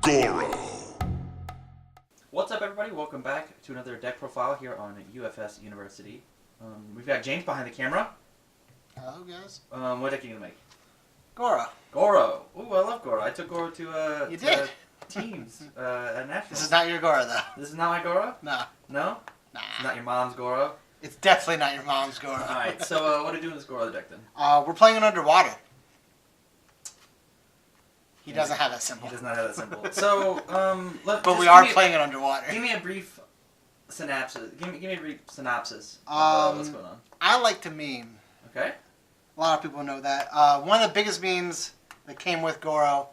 Goro. What's up, everybody? Welcome back to another deck profile here on UFS University. We've got James behind the camera. Hello, guys. What deck are you gonna make? Goro. Goro. Ooh, I love Goro. I took Goro to teams at Nationals. This is not your Goro, though. This is not my Goro? No. No? Nah. It's not your mom's Goro? It's definitely not your mom's Goro. Alright, so what are you doing with this Goro deck then? We're playing it underwater. He doesn't have that symbol. He does not have that symbol. So, but we are playing it underwater. Give me a brief synopsis. Give me a brief synopsis of what's going on. I like to meme. Okay. A lot of people know that. One of the biggest memes that came with Goro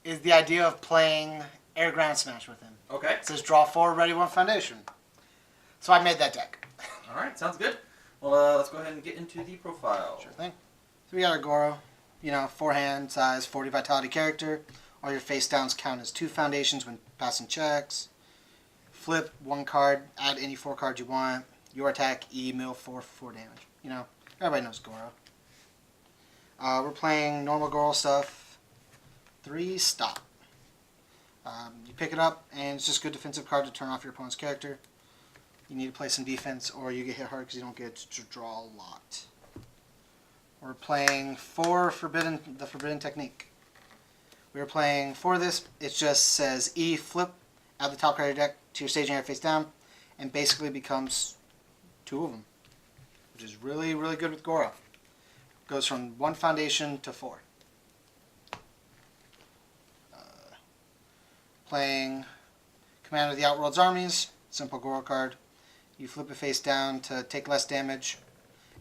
is the idea of playing air ground smash with him. Okay. It says draw 4, ready 1 foundation. So I made that deck. Alright, sounds good. Well, let's go ahead and get into the profile. Sure thing. So we got our Goro. You know, 4-hand size, 40 vitality character. All your face downs count as 2 foundations when passing checks. Flip 1 card, add any 4 cards you want. Your attack, E, mill 4 for 4 damage. You know, everybody knows Goro. We're playing normal Goro stuff. 3 stop. You pick it up, and it's just a good defensive card to turn off your opponent's character. You need to play some defense, or you get hit hard because you don't get to draw a lot. We're playing the Forbidden Technique. We're playing for this. It just says E, flip, add the top card of your deck to your staging area face down, and basically becomes 2 of them, which is really, really good with Goro. Goes from 1 foundation to 4. Playing Commander of the Outworld's Armies, simple Goro card. You flip it face down to take less damage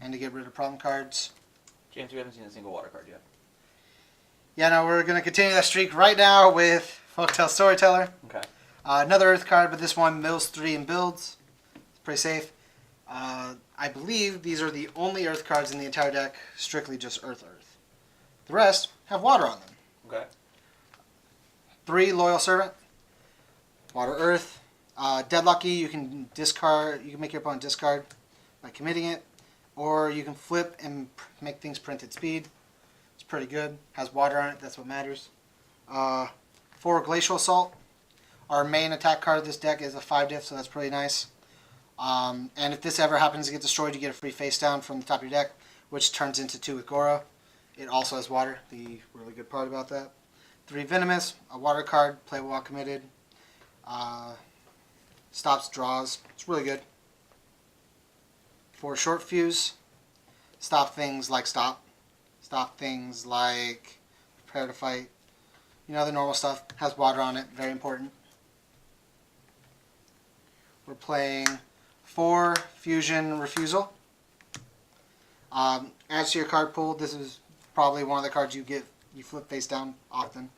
and to get rid of problem cards. James, we haven't seen a single water card yet. Yeah, no, we're going to continue that streak right now with Folktale Storyteller. Okay. Another Earth card, but this one mills 3 and builds. It's pretty safe. I believe these are the only Earth cards in the entire deck, strictly just Earth. The rest have water on them. Okay. 3 Loyal Servant, Water Earth. Deadlucky, you can discard. You can make your opponent discard by committing it, or you can flip and make things printed speed. It's pretty good. Has water on it. That's what matters. 4 Glacial Assault. Our main attack card of this deck is a 5 diff, so that's pretty nice. And if this ever happens to get destroyed, you get a free face down from the top of your deck, which turns into 2 with Goro. It also has water. The really good part about that. 3 Venomous, a water card, play while committed. Stops draws. It's really good. 4 Short Fuse. Stop things like stop. Stop things like prepare to fight. You know, the normal stuff. Has water on it. Very important. We're playing 4 Fusion Refusal. Adds to your card pool. This is probably one of the cards you flip face down often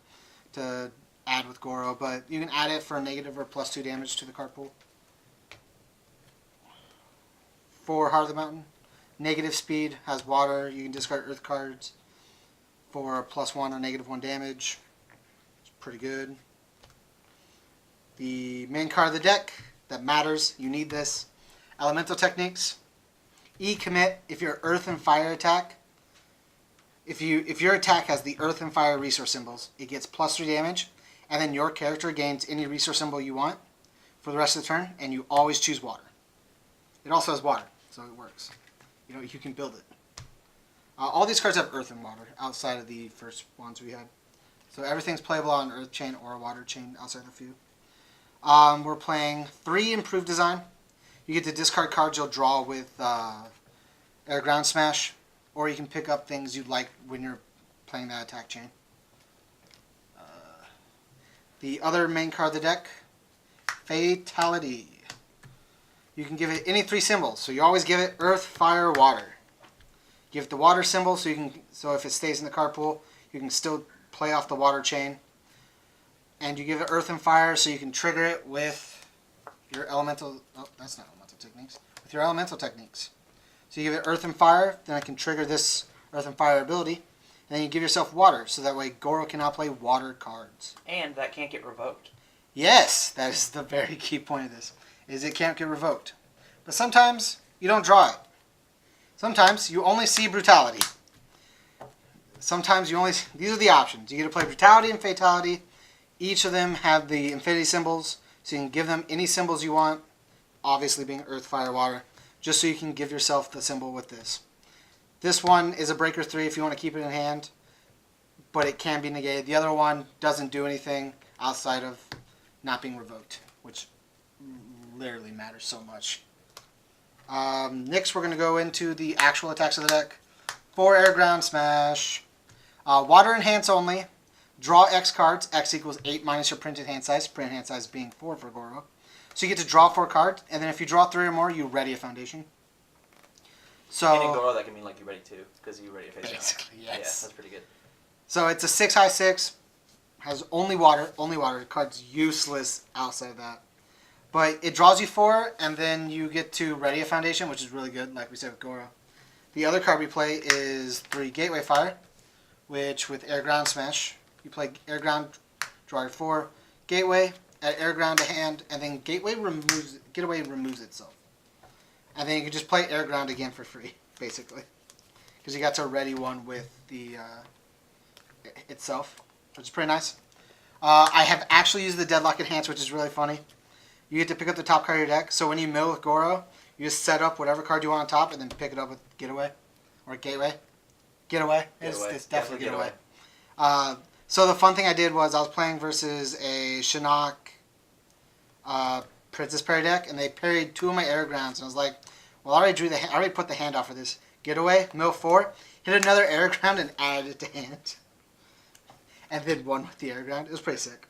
to add with Goro, but you can add it for a negative or +2 damage to the card pool. 4 Heart of the Mountain. Negative speed, has water. You can discard Earth cards for a +1 or -1 damage. It's pretty good. The main card of the deck that matters, you need this. Elemental Techniques. E commit if your Earth and Fire attack. If your attack has the Earth and Fire resource symbols, it gets +3 damage, and then your character gains any resource symbol you want for the rest of the turn, and you always choose water. It also has water, so it works. You know, you can build it. All these cards have Earth and Water outside of the first ones we had. So everything's playable on Earth chain or a Water chain outside of a few. We're playing 3 Improved Design. You get to discard cards you'll draw with Air Ground Smash, or you can pick up things you'd like when you're playing that attack chain. The other main card of the deck, Fatality. You can give it any 3 symbols, so you always give it Earth, Fire, Water. Give it the Water symbol, so if it stays in the card pool, you can still play off the Water chain. And you give it Earth and Fire, so you can trigger it with your Elemental. Oh, that's not Elemental Techniques. With your Elemental Techniques. So you give it Earth and Fire, then it can trigger this Earth and Fire ability. And then you give yourself Water, so that way Goro can now play Water cards. And that can't get revoked. Yes, that is the very key point of this, is it can't get revoked. But sometimes you don't draw it. Sometimes you only see Brutality. Sometimes you only... These are the options. You get to play Brutality and Fatality. Each of them have the infinity symbols, so you can give them any symbols you want, obviously being earth, fire, water, just so you can give yourself the symbol with this. This one is a breaker 3 if you want to keep it in hand, but it can be negated. The other one doesn't do anything outside of not being revoked, which literally matters so much. Next, we're going to go into the actual attacks of the deck. 4 air, ground, smash. Water enhance only. Draw X cards. X equals 8 minus your printed hand size. Printed hand size being 4 for Goro. So you get to draw 4 cards, and then if you draw 3 or more, you ready a foundation. So, and in Goro, that can mean like you ready 2, because you ready a face down. Basically, yes. Yeah, that's pretty good. So it's a 6 high 6. Has only water. Only water. The card's useless outside of that. But it draws you 4, and then you get to ready a foundation, which is really good, like we said with Goro. The other card we play is 3 Gateway Fire, which with air, ground, smash. You play air, ground, draw your 4. Gateway, add air, ground to hand, and then Getaway removes itself. And then you can just play air, ground again for free, basically. Because you got to ready one with the itself, which is pretty nice. I have actually used the Deadlock Enhance, which is really funny. You get to pick up the top card of your deck. So when you mill with Goro, you just set up whatever card you want on top and then pick it up with Getaway. Or Gateway. Getaway. It's definitely Getaway. So the fun thing I did was I was playing versus a Shinnok Princess Parry deck, and they parried 2 of my air grounds. And I was like, well, I already put the hand off for this. Getaway, mill 4, hit another air ground and added it to hand. And then won with the air ground. It was pretty sick.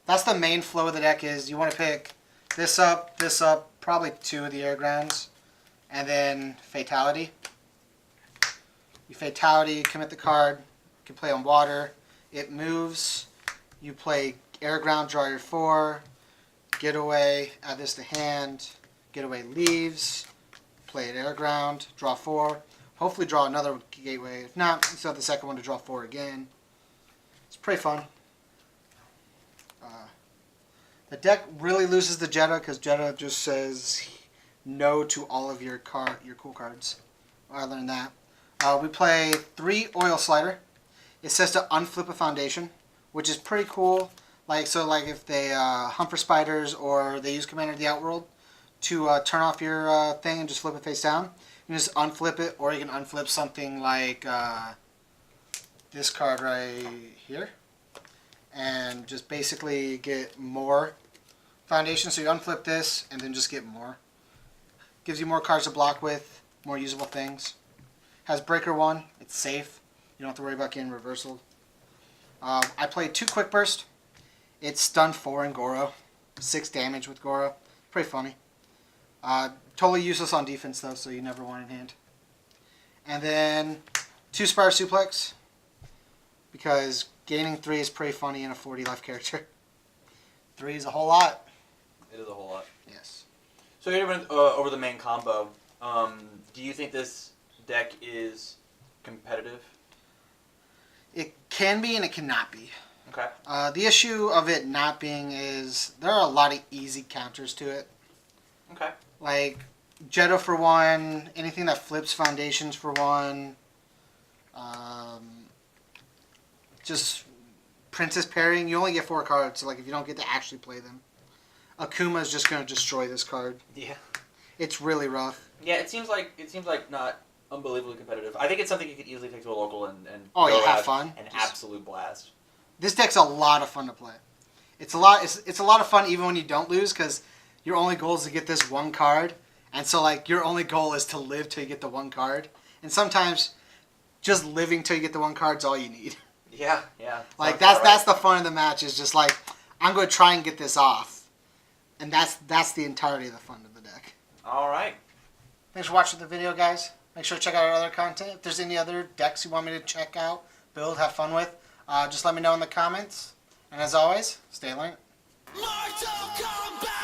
That's the main flow of the deck is you want to pick this up, probably 2 of the air grounds, and then Fatality. You Fatality, commit the card, you can play on water, it moves, you play air ground, draw your 4, Getaway, add this to hand, Getaway leaves, play an air ground, draw 4, hopefully draw another Gateway, if not, you still have the second one to draw 4 again. It's pretty fun. The deck really loses the Jetta because Jetta just says no to all of your cool cards. I learned that. We play 3 Oil Slider. It says to unflip a foundation, which is pretty cool. Like if they hunt for spiders or they use Commander of the Outworld to turn off your thing and just flip it face down, you can just unflip it, or you can unflip something like this card right here, and just basically get more foundation. So you unflip this and then just get more. Gives you more cards to block with, more usable things. Has breaker 1. It's safe. You don't have to worry about getting reversal. I played 2 quick burst. It's stun 4 in Goro. 6 damage with Goro. Pretty funny. Totally useless on defense though, so you never want in hand. And then 2 Spire Suplex, because gaining 3 is pretty funny in a 40 life character. 3 is a whole lot. It is a whole lot. Yes. So here went over the main combo. Do you think this deck is competitive? It can be and it cannot be. Okay. The issue of it not being is there are a lot of easy counters to it. Okay. Like Jetta for 1, anything that flips foundations for 1. Just Princess parrying, you only get 4 cards, so like if you don't get to actually play them. Akuma is just going to destroy this card. Yeah. It's really rough. Yeah, it seems like not unbelievably competitive. I think it's something you could easily take to a local and have fun. An absolute blast. This deck's a lot of fun to play. It's a lot of fun even when you don't lose, because your only goal is to get this 1 card, and so like your only goal is to live till you get the 1 card. And sometimes just living till you get the 1 card is all you need. Yeah. Like that's the fun of the match, is just like I'm going to try and get this off. And that's the entirety of the fun of the deck. All right. Thanks for watching the video, guys. Make sure to check out our other content. If there's any other decks you want me to check out, build, have fun with, just let me know in the comments. And as always, stay alert. Mortal Kombat!